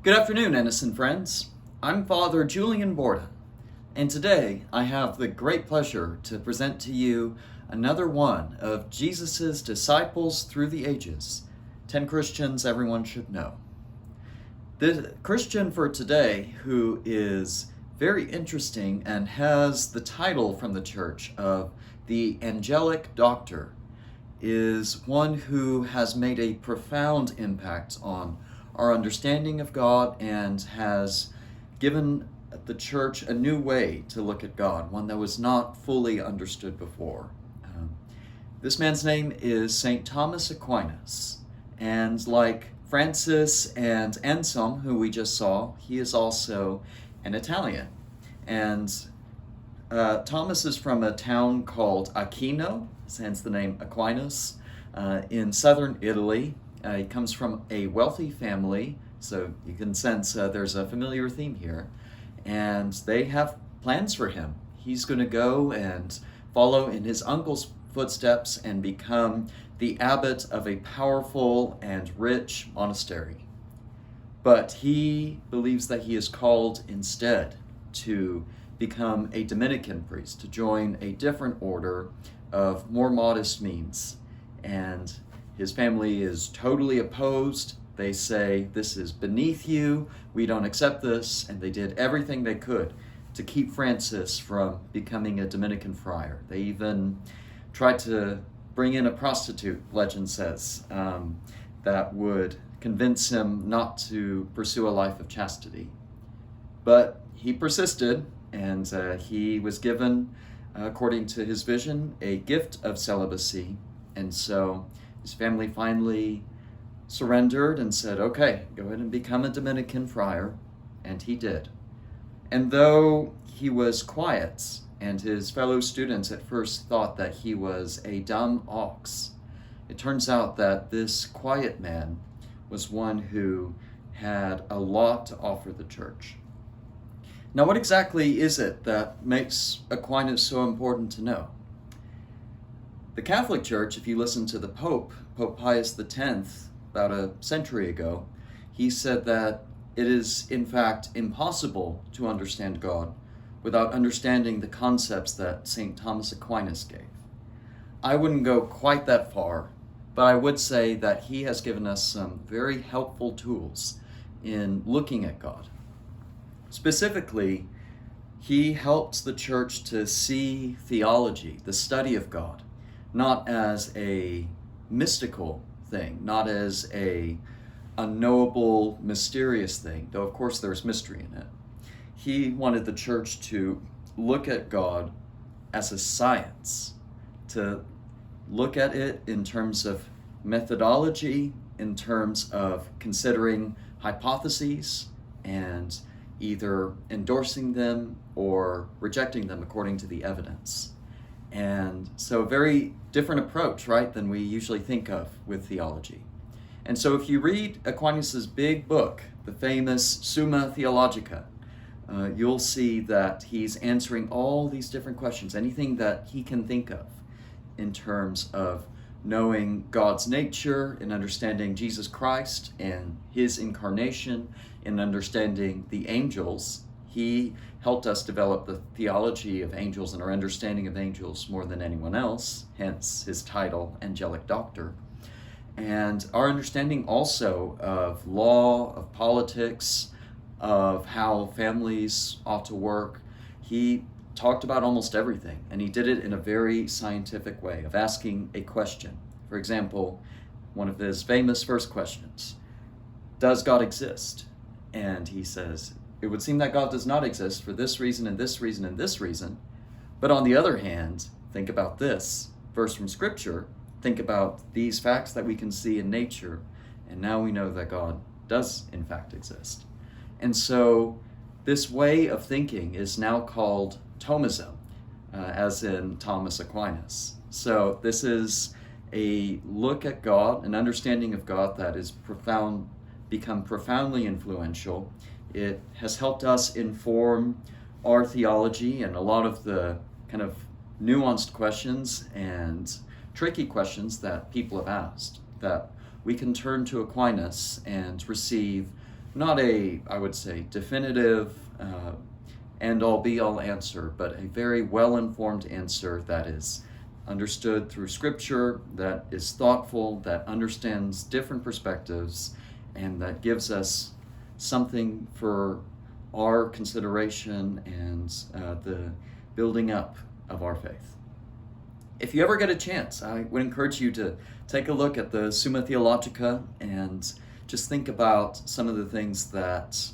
Good afternoon, innocent friends. I'm Father Julian, and today I have the great pleasure to present to you another one of Jesus' disciples through the ages, 10 Christians everyone should know. The Christian for today, who is very interesting and has the title from the church of the Angelic Doctor, is one who has made a profound impact on our understanding of God and has given the church a new way to look at God, one that was not fully understood before. This man's name is St. Thomas Aquinas, and like Francis and Anselm, who we just saw, he is also an Italian. And Thomas is from a town called Aquino, hence the name Aquinas, in southern Italy. He comes from a wealthy family, so you can sense there's a familiar theme here. And they have plans for him. He's going to go and follow in his uncle's footsteps and become the abbot of a powerful and rich monastery. But he believes that he is called instead to become a Dominican priest, to join a different order of more modest means. And his family is totally opposed. They say, this is beneath you, we don't accept this, and they did everything they could to keep Francis from becoming a Dominican friar. They even tried to bring in a prostitute, legend says, that would convince him not to pursue a life of chastity. But he persisted, and he was given, according to his vision, a gift of celibacy, and so his family finally surrendered and said, okay, go ahead and become a Dominican friar, and he did. And though he was quiet, and his fellow students at first thought that he was a dumb ox, it turns out that this quiet man was one who had a lot to offer the church. Now, what exactly is it that makes Aquinas so important to know? The Catholic Church, if you listen to the Pope Pius X, about a century ago, he said that it is, in fact, impossible to understand God without understanding the concepts that St. Thomas Aquinas gave. I wouldn't go quite that far, but I would say that he has given us some very helpful tools in looking at God. Specifically, he helped the church to see theology, the study of God, not as a mystical thing, not as a unknowable, mysterious thing, though of course there's mystery in it. He wanted the church to look at God as a science, to look at it in terms of methodology, in terms of considering hypotheses and either endorsing them or rejecting them according to the evidence. And so a very different approach, right, than we usually think of with theology. And so if you read Aquinas' big book, the famous Summa Theologica, you'll see that he's answering all these different questions, anything that he can think of in terms of knowing God's nature, in understanding Jesus Christ and his incarnation, in understanding the angels. He helped us develop the theology of angels and our understanding of angels more than anyone else, hence his title, Angelic Doctor. And our understanding also of law, of politics, of how families ought to work. He talked about almost everything, and he did it in a very scientific way of asking a question. For example, one of his famous first questions, does God exist? And he says, it would seem that God does not exist for this reason and this reason and this reason. But on the other hand, think about this verse from Scripture. Think about these facts that we can see in nature. And now we know that God does, in fact, exist. And so this way of thinking is now called Thomism, as in Thomas Aquinas. So this is a look at God, an understanding of God that is become profoundly influential. It has helped us inform our theology and a lot of the kind of nuanced questions and tricky questions that people have asked, that we can turn to Aquinas and receive not a, I would say, definitive end-all be-all answer, but a very well-informed answer that is understood through Scripture, that is thoughtful, that understands different perspectives, and that gives us something for our consideration and the building up of our faith. If you ever get a chance, I would encourage you to take a look at the Summa Theologica and just think about some of the things that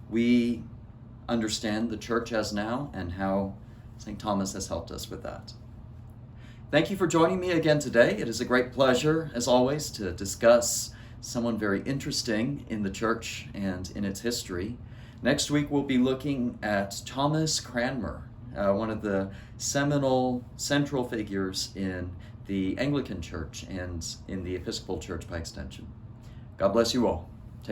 we understand the church as now and how St. Thomas has helped us with that. Thank you for joining me again today. It is a great pleasure, as always, to discuss someone very interesting in the church and in its history. Next week, we'll be looking at Thomas Cranmer, one of the seminal central figures in the Anglican Church and in the Episcopal Church by extension. God bless you all.